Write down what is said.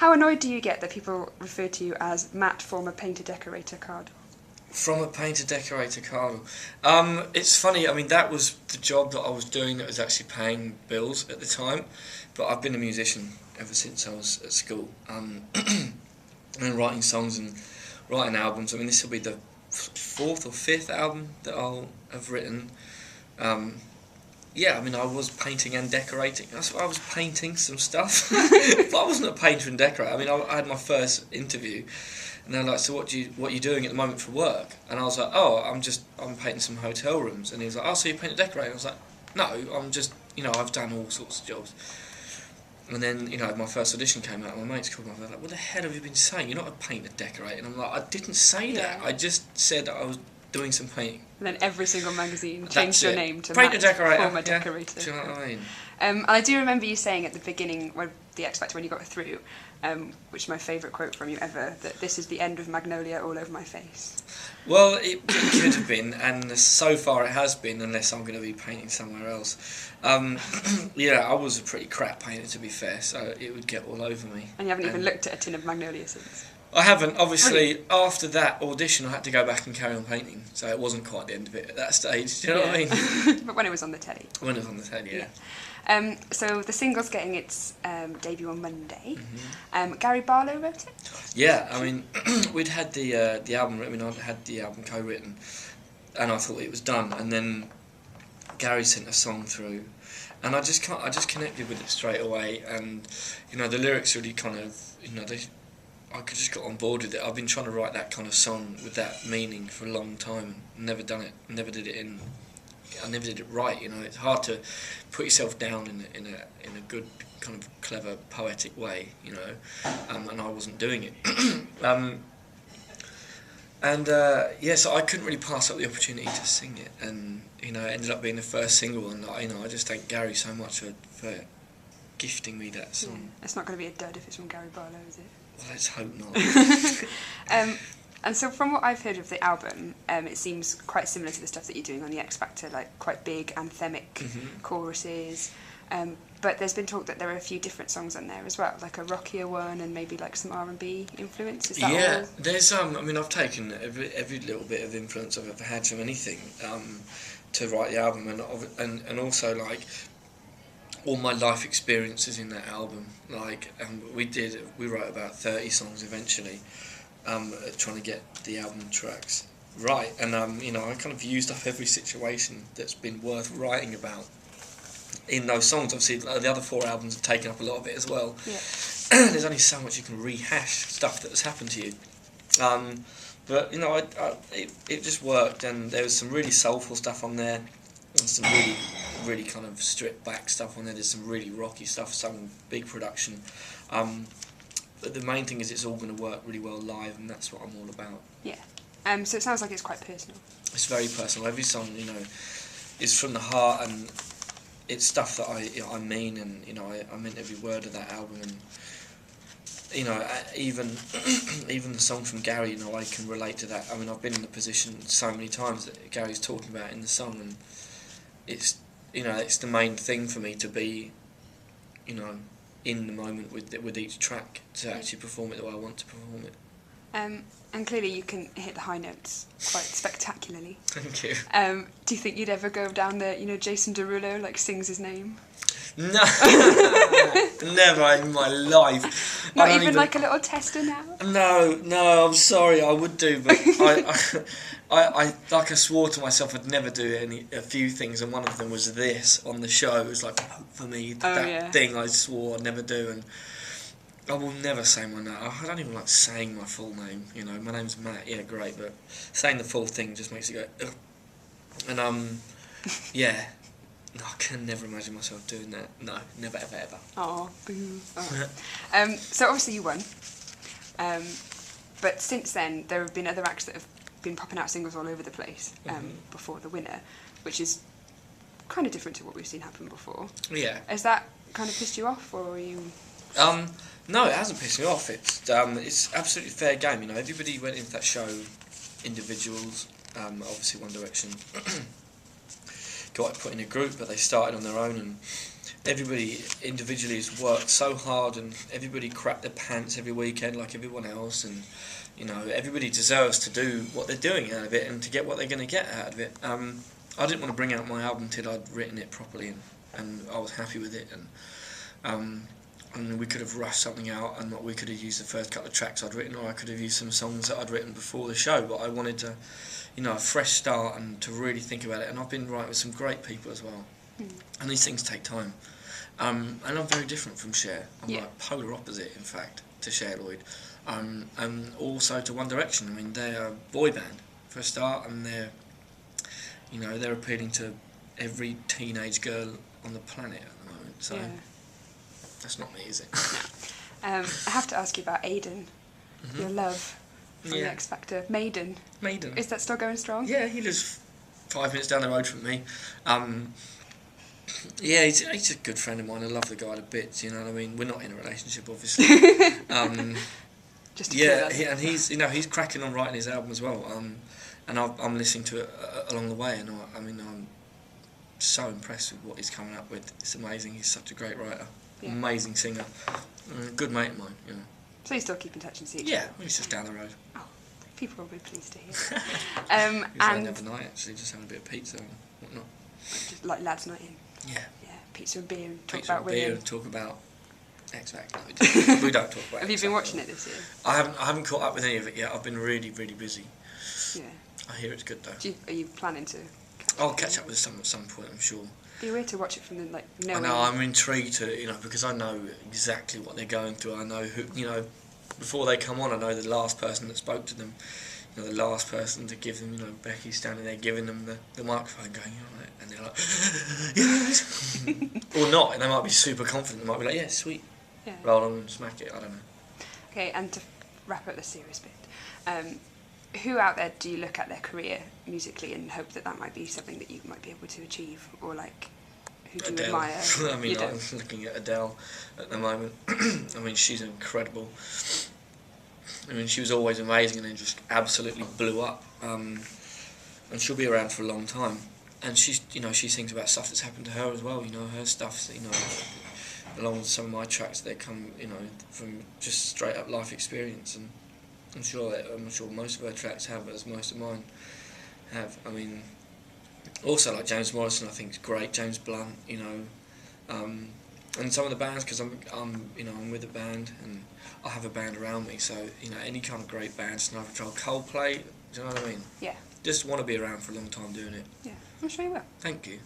How annoyed do you get that people refer to you as Matt, former painter-decorator Cardle? From a painter-decorator Cardle. It's funny, I mean, that was the job that I was doing that was actually paying bills at the time, but I've been a musician ever since I was at school, and writing songs and writing albums. I mean, this will be the fourth or fifth album that I'll have written. Yeah, I mean, I was painting and decorating. I was painting some stuff, but I wasn't a painter and decorator. I mean, I had my first interview, and they're like, "So what are you doing at the moment for work?" And I was like, "Oh, I'm painting some hotel rooms." And he was like, "Oh, so you paint and decorate?" And I was like, "No, I'm just, I've done all sorts of jobs." And then, my first audition came out, and my mates called me up, they're like, "What the hell have you been saying? You're not a painter decorator." And I'm like, "I didn't say that. I just said that I was doing some painting." And then every single magazine changed your name to painter Matt, decorator, former decorator. Do you know what I mean? And I do remember you saying at the beginning, when the X Factor, when you got through, which is my favourite quote from you ever, that this is the end of Magnolia all over my face. Well, it could have been, and so far it has been, unless I'm going to be painting somewhere else. Yeah, I was a pretty crap painter, to be fair, so it would get all over me. And you haven't even looked at a tin of Magnolia since? I haven't. Obviously, after that audition, I had to go back and carry on painting, so it wasn't quite the end of it at that stage. Do you know what I mean? But when it was on the telly. When it was on the telly, yeah. So the single's getting its debut on Monday. Gary Barlow wrote it? Yeah, I mean, we'd had the album written. I'd had the album co-written, and I thought it was done. And then Gary sent a song through, and I just connected with it straight away. And the lyrics really kind of, I could just got on board with it. I've been trying to write that kind of song with that meaning for a long time, and never done it. Never did it I never did it right. It's hard to put yourself down in a good kind of clever poetic way. And I wasn't doing it. So I couldn't really pass up the opportunity to sing it, and it ended up being the first single. And I just thank Gary so much for gifting me that song. It's not going to be a dud if it's from Gary Barlow, is it? Well, let's hope not. And so from what I've heard of the album, it seems quite similar to the stuff that you're doing on the X Factor, like quite big anthemic choruses. But there's been talk that there are a few different songs on there as well, like a rockier one and maybe like some R&B influence. Is that all? There's I mean, I've taken every little bit of influence I've ever had from anything to write the album, and also like all my life experiences in that album. Like we wrote about 30 songs eventually. Trying to get the album tracks right, and I kind of used up every situation that's been worth writing about in those songs. Obviously, the other 4 albums have taken up a lot of it as well. Yeah. There's only so much you can rehash stuff that has happened to you. But it just worked, and there was some really soulful stuff on there, and some really, really kind of stripped back stuff on there. There's some really rocky stuff, some big production. But the main thing is it's all going to work really well live, and that's what I'm all about. Yeah. So it sounds like it's quite personal. It's very personal. Every song, is from the heart, and it's stuff that I mean, and I meant every word of that album, and even the song from Gary, I can relate to that. I mean, I've been in the position so many times that Gary's talking about in the song, and it's it's the main thing for me to be, in the moment with each track to actually perform it the way I want to perform it. And clearly you can hit the high notes quite spectacularly. Thank you. Do you think you'd ever go down the, Jason Derulo, like sings his name? No, never in my life. Not even like a little tester now? No, I'm sorry, I would do, but I swore to myself I'd never do a few things, and one of them was this on the show. It was like, for me, thing I swore I'd never do, and I will never say my name. I don't even like saying my full name, my name's Matt, yeah, great, but saying the full thing just makes it go, ugh. And, yeah. No, I can never imagine myself doing that. No, never, ever, ever. Oh, boo. Oh. So obviously you won. But since then, there have been other acts that have been popping out singles all over the place before the winner, which is kind of different to what we've seen happen before. Yeah. Has that kind of pissed you off, or are you... No, it hasn't pissed me off. It's absolutely fair game. Everybody went into that show, individuals, obviously One Direction... got put in a group, but they started on their own, and everybody individually has worked so hard, and everybody crapped their pants every weekend like everyone else, and you know, everybody deserves to do what they're doing out of it and to get what they're going to get out of it. I didn't want to bring out my album till I'd written it properly, and I was happy with it, and we could have rushed something out, and we could have used the first couple of tracks I'd written, or I could have used some songs that I'd written before the show, but I wanted to, you know, a fresh start and to really think about it, and I've been writing with some great people as well, and these things take time, and I'm very different from Cher. I'm like polar opposite, in fact, to Cher Lloyd, and also to One Direction. I mean, they're a boy band for a start, and they're, you know, they're appealing to every teenage girl on the planet at the moment, so that's not me, is it? I have to ask you about Aiden, your love from the X Factor. Maiden. Is that still going strong? Yeah, he lives 5 minutes down the road from me. Yeah, he's a good friend of mine. I love the guy to bits, you know what I mean? We're not in a relationship, obviously. Just to and he's, you know, he's cracking on writing his album as well. And I'm listening to it along the way, and I'm so impressed with what he's coming up with. It's amazing. He's such a great writer, amazing singer, good mate of mine. You know. So you still keep in touch and see each other? Yeah, he's just down the road. Oh, people will be pleased to hear. He was and the other night, actually, just having a bit of pizza and whatnot. Just like lads' night in. Yeah. Yeah, pizza and beer and talk pizza about and beer women. and talk about X Factor. We don't talk about. Have you been watching it this year? I haven't caught up with any of it yet. I've been really, really busy. Yeah. I hear it's good though. Are you planning to? I'll catch up with some at some point, I'm sure. It'd be weird to watch it from the I know, I'm intrigued to, you know, because I know exactly what they're going through. I know who, you know, before they come on, I know the last person that spoke to them, you know, the last person to give them, you know, Becky's standing there giving them the microphone, going, you know, and they're like, yes, or not, and they might be super confident. They might be like, yeah, sweet, roll on and smack it. I don't know. Okay, and to wrap up the serious bit, who out there do you look at their career musically and hope that might be something that you might be able to achieve, or like who do you admire? I mean, I'm looking at Adele at the moment. I mean, she's incredible. I mean, she was always amazing and then just absolutely blew up. And she'll be around for a long time. And she's, you know, she sings about stuff that's happened to her as well. You know, her stuff, you know, along with some of my tracks, they come, you know, from just straight up life experience. And I'm sure most of her tracks have, as most of mine have. I mean, also like James Morrison, I think is great. James Blunt, you know, and some of the bands, because I'm with a band and I have a band around me. So you know, any kind of great band, Sniper Patrol, Coldplay. Do you know what I mean? Yeah. Just want to be around for a long time doing it. Yeah, I'm sure you will. Thank you.